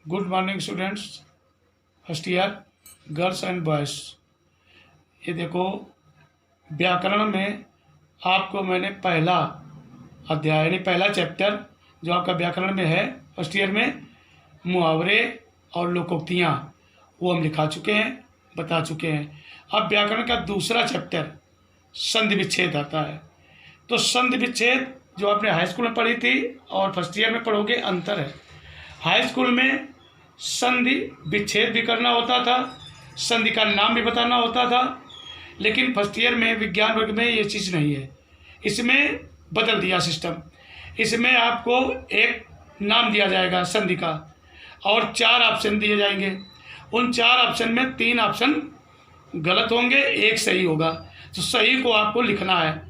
Good morning students, first year girls and boys. ये देखो, व्याकरण में आपको मैंने पहला अध्याय यानी पहला चैप्टर जो आपका व्याकरण में है फर्स्ट ईयर में, मुहावरे और लोकोक्तियाँ, वो हम लिखा चुके हैं, बता चुके हैं। अब व्याकरण का दूसरा चैप्टर संधि विच्छेद आता है। तो संधि विच्छेद जो आपने हाई स्कूल में पढ़ी थी और फर्स्ट ईयर में पढ़ोगे, अंतर है। हाई स्कूल में संधि विच्छेद भी करना होता था, संधि का नाम भी बताना होता था, लेकिन फर्स्ट ईयर में विज्ञान वर्ग में ये चीज़ नहीं है। इसमें बदल दिया सिस्टम। इसमें आपको एक नाम दिया जाएगा संधि का और 4 ऑप्शन दिए जाएंगे। उन 4 ऑप्शन में 3 ऑप्शन गलत होंगे, एक सही होगा। तो सही को आपको लिखना है।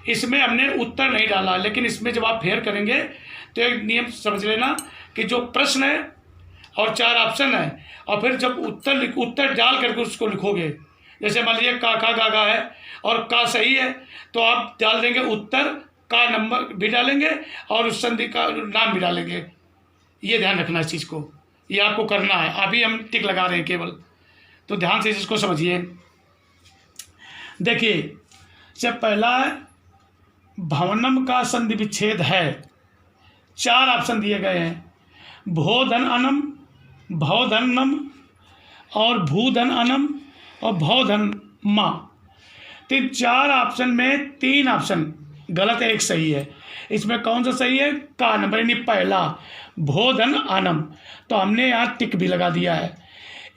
इसमें हमने उत्तर नहीं डाला, लेकिन इसमें जब आप फेर करेंगे तो एक नियम समझ लेना कि जो प्रश्न है और 4 ऑप्शन है, और फिर जब उत्तर डाल करके उसको लिखोगे, जैसे मान लीजिए का गा गा है और का सही है, तो आप डाल देंगे उत्तर, का नंबर भी डालेंगे और उस संधि का नाम भी डालेंगे। ये ध्यान रखना इस चीज़ को, ये आपको करना है। अभी हम टिक लगा रहे हैं केवल, तो ध्यान से इसको समझिए। देखिए, जब पहला है भवनम का संधि विच्छेद है, 4 ऑप्शन दिए गए हैं। भोधन अनम, भवधनम और भूधन अनम और भवधन माँ। तो 4 ऑप्शन में 3 ऑप्शन गलत है, एक सही है। इसमें कौन सा सही है? का नंबर यानी पहला भोधन अनम। तो हमने यहाँ टिक भी लगा दिया है।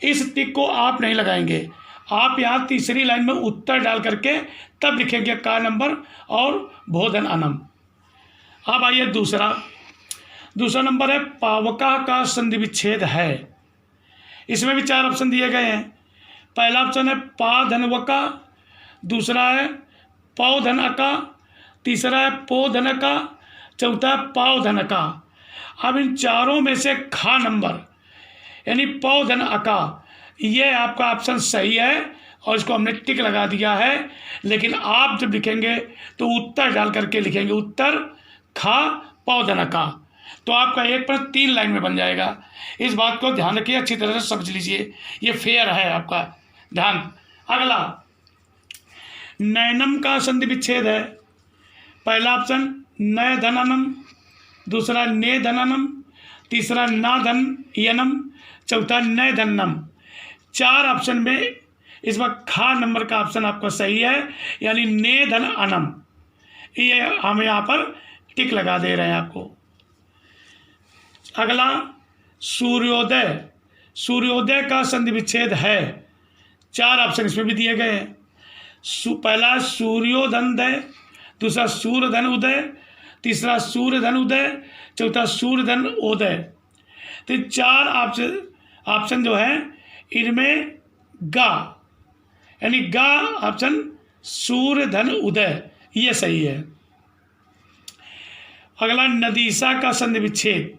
इस टिक को आप नहीं लगाएंगे, आप यहाँ तीसरी लाइन में उत्तर डाल करके तब लिखेंगे का नंबर और भोधन अनम। अब आइए दूसरा नंबर है पावका का संधि विच्छेद है। इसमें भी 4 ऑप्शन दिए गए हैं। पहला ऑप्शन है पा धन वका, दूसरा है पौ धन अका, तीसरा है पो धन का, चौथा है पाव धन का। अब इन चारों में से खा नंबर यानी पौ धन अका, ये आपका ऑप्शन सही है और इसको हमने टिक लगा दिया है। लेकिन आप जब लिखेंगे तो उत्तर डाल करके लिखेंगे, उत्तर खा पौ धन का। तो आपका 1 पर 3 लाइन में बन जाएगा। इस बात को ध्यान रखिए, अच्छी तरह से समझ लीजिए, ये फेयर है आपका ध्यान। अगला नैनम का संधि विच्छेद है। पहला ऑप्शन नय धननम, दूसरा ने धननम, तीसरा ना धन यनम, चौथा नय धननम। 4 ऑप्शन में इस वक्त खा नंबर का ऑप्शन आपका सही है, यानी ने धन अनम। ये हम यहाँ पर टिक लगा दे रहे हैं आपको। अगला सूर्योदय का संधि विच्छेद है। 4 ऑप्शन इसमें भी दिए गए हैं। पहला सूर्योधनदय, दूसरा सूर्यधन उदय, तीसरा सूर्यधन उदय, चौथा सूर्यधन उदय। तो 4 ऑप्शन जो है इनमें गा यानी गा ऑप्शन सूर्यधन उदय, ये सही है। अगला नदीसा का संधि विच्छेद।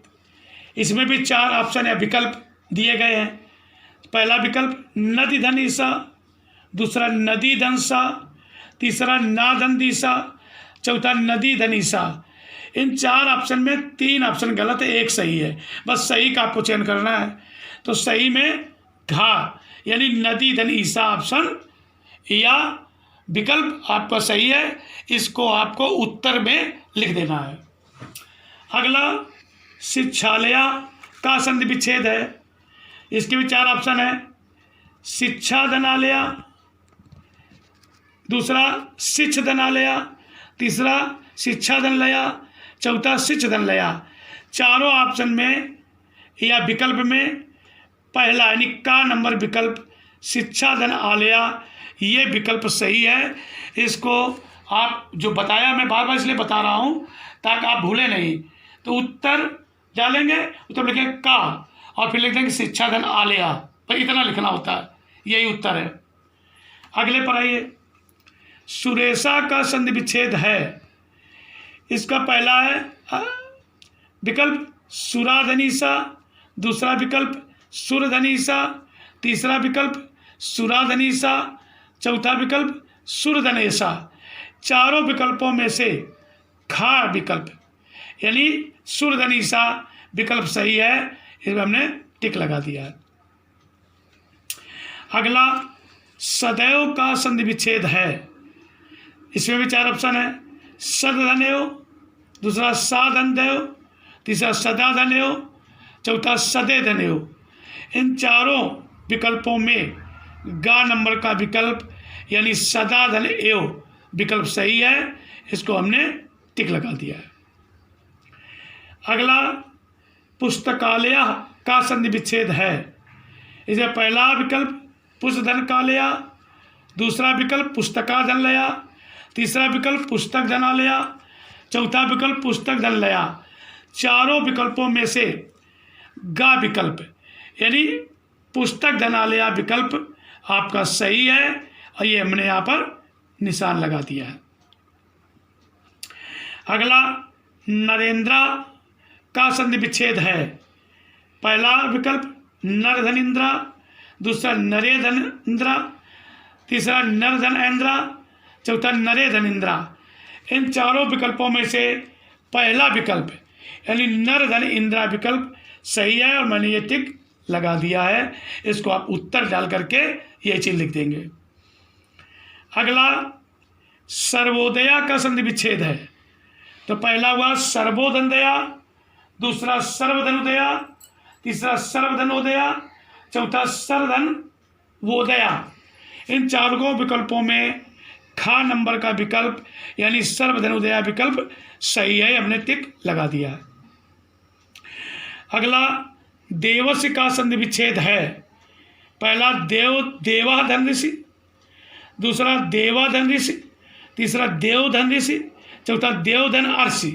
इसमें भी 4 ऑप्शन या विकल्प दिए गए हैं। पहला विकल्प नदी धन ईसा, दूसरा नदी धन सा, तीसरा नाधन दिशा, चौथा नदी धन ईसा। इन 4 ऑप्शन में 3 ऑप्शन गलत है, एक सही है। बस सही का आपको चयन करना है। तो सही में घा यानी नदी धन ईसा ऑप्शन या विकल्प आपका सही है। इसको आपको उत्तर में लिख देना है। अगला शिक्षालया का संधि विच्छेद है। इसके भी 4 ऑप्शन है। शिक्षा धनालया, दूसरा शिक्ष धनालया, तीसरा शिक्षा धनलया, चौथा शिक्ष धनलया। चारों ऑप्शन में या विकल्प में पहला यानी का नंबर विकल्प शिक्षा धन आलया, ये विकल्प सही है। इसको आप जो बताया, मैं बार बार इसलिए बता रहा हूँ ताकि आप भूलें नहीं। तो उत्तर डालेंगे, उत्तर लिखेंगे का और फिर लिख देंगे शिक्षा धन आलया, पर इतना लिखना होता है, यही उत्तर है। अगले पर आइए, सुरेशा का संधि विच्छेद है। इसका पहला है विकल्प सुराधनीसा, दूसरा विकल्प सुरधनीसा, तीसरा विकल्प सुराधनीसा, चौथा विकल्प सुरधनेसा। चारों विकल्पों में से खा विकल्प यानी सुरधनीसा विकल्प सही है। इसमें हमने टिक लगा दिया है। अगला सदैव का संधि विच्छेद है। इसमें भी 4 ऑप्शन है। सदधन्यो, दूसरा साधनदेव, तीसरा सदाधन्यो, चौथा सदेधन्यो। इन चारों विकल्पों में गा नंबर का विकल्प यानी सदाधन्यो विकल्प सही है, इसको हमने टिक लगा दिया है। अगला पुस्तकालय का संधि विच्छेद है। इसमें पहला विकल्प पुस्तधन कालया, दूसरा विकल्प पुस्तकाधनलया, तीसरा विकल्प पुस्तक धनालया, चौथा विकल्प पुस्तक धनलया। चारों विकल्पों में से गा विकल्प यानी पुस्तक धनालया विकल्प आपका सही है और ये हमने यहाँ पर निशान लगा दिया है। अगला नरेंद्र का संधि विच्छेद है। पहला विकल्प नरधनिंद्रा, दूसरा नरे धनिंद्रा, तीसरा नरधन इंद्रा, चौथा नरे धनिंद्रा। इन चारों विकल्पों में से पहला विकल्प यानी नरधन इंद्रा विकल्प सही है और मैंने ये टिक लगा दिया है। इसको आप उत्तर डाल करके ये चीज लिख देंगे। अगला सर्वोदया का संधि विच्छेद है। तो पहला हुआ सर्वोदया, दूसरा सर्वधनोदया, तीसरा सर्वधनोदया, चौथा सर्वधन वोदया। इन चारों विकल्पों में खा नंबर का विकल्प यानी सर्वधनोदया विकल्प सही है, हमने टिक लगा दिया है। अगला देवस्य का संधि विच्छेद है। पहला देवाधन ऋषि, दूसरा देवाधन ऋषि, तीसरा देवधन ऋषि, चौथा देवधन अर्षि।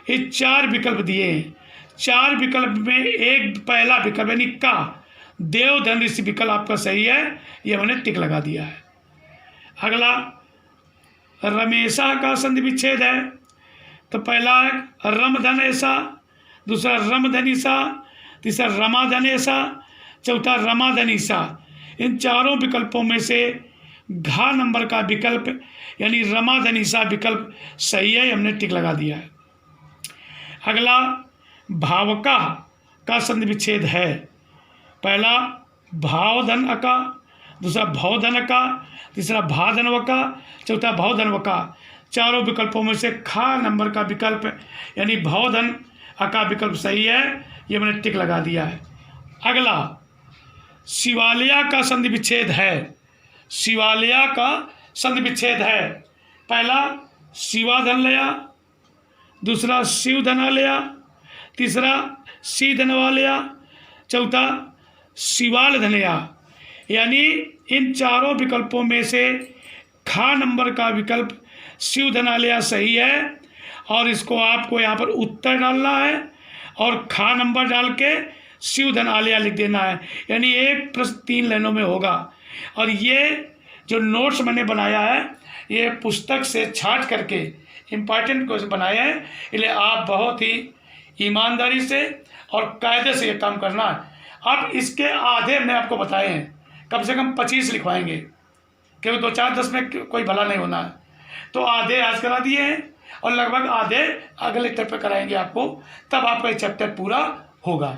ये 4 विकल्प दिए हैं। 4 विकल्प में एक पहला विकल्प यानी का देवधन ऋषि विकल्प आपका सही है, ये मैंने टिक लगा दिया है। अगला रमेशा का संधि विच्छेद है। तो पहला है रमधन ऐसा, दूसरा रमधनिसा, तीसरा रमाधनेसा, चौथा रमाधनिसा। इन चारों विकल्पों में से घा नंबर का विकल्प यानी रमाधनिसा विकल्प सही है, हमने टिक लगा दिया है। अगला भावका का संधि विच्छेद है। पहला भावधन अका, दूसरा भावधन अका, तीसरा भाधनवका, चौथा भावधनवका। चारों विकल्पों में से खा नंबर का विकल्प यानी भावधन अका विकल्प सही है, ये मैंने टिक लगा दिया है। अगला शिवालया का संधि विच्छेद है। शिवालया का संधि विच्छेद है। पहला शिवाधनलया, दूसरा शिवधनालया, तीसरा शिधनवालया, चौथा शिवाल धनया। यानी इन चारों विकल्पों में से खा नंबर का विकल्प शिवधनालया सही है और इसको आपको यहाँ पर उत्तर डालना है और खा नंबर डाल के शिवधनालया लिख देना है। यानी 1 प्रश्न 3 लाइनों में होगा। और ये जो नोट्स मैंने बनाया है ये पुस्तक से छांट करके इम्पॉर्टेंट क्वेश्चन बनाए हैं, इसलिए आप बहुत ही ईमानदारी से और कायदे से ये काम करना है। अब इसके आधे मैंने आपको बताए हैं, कम से कम 25 लिखवाएंगे क्योंकि 2-4-10 में कोई भला नहीं होना है। तो आधे आज करा दिए हैं और लगभग आधे अगले लेक्चर पे कराएंगे आपको, तब आपका ये चैप्टर पूरा होगा।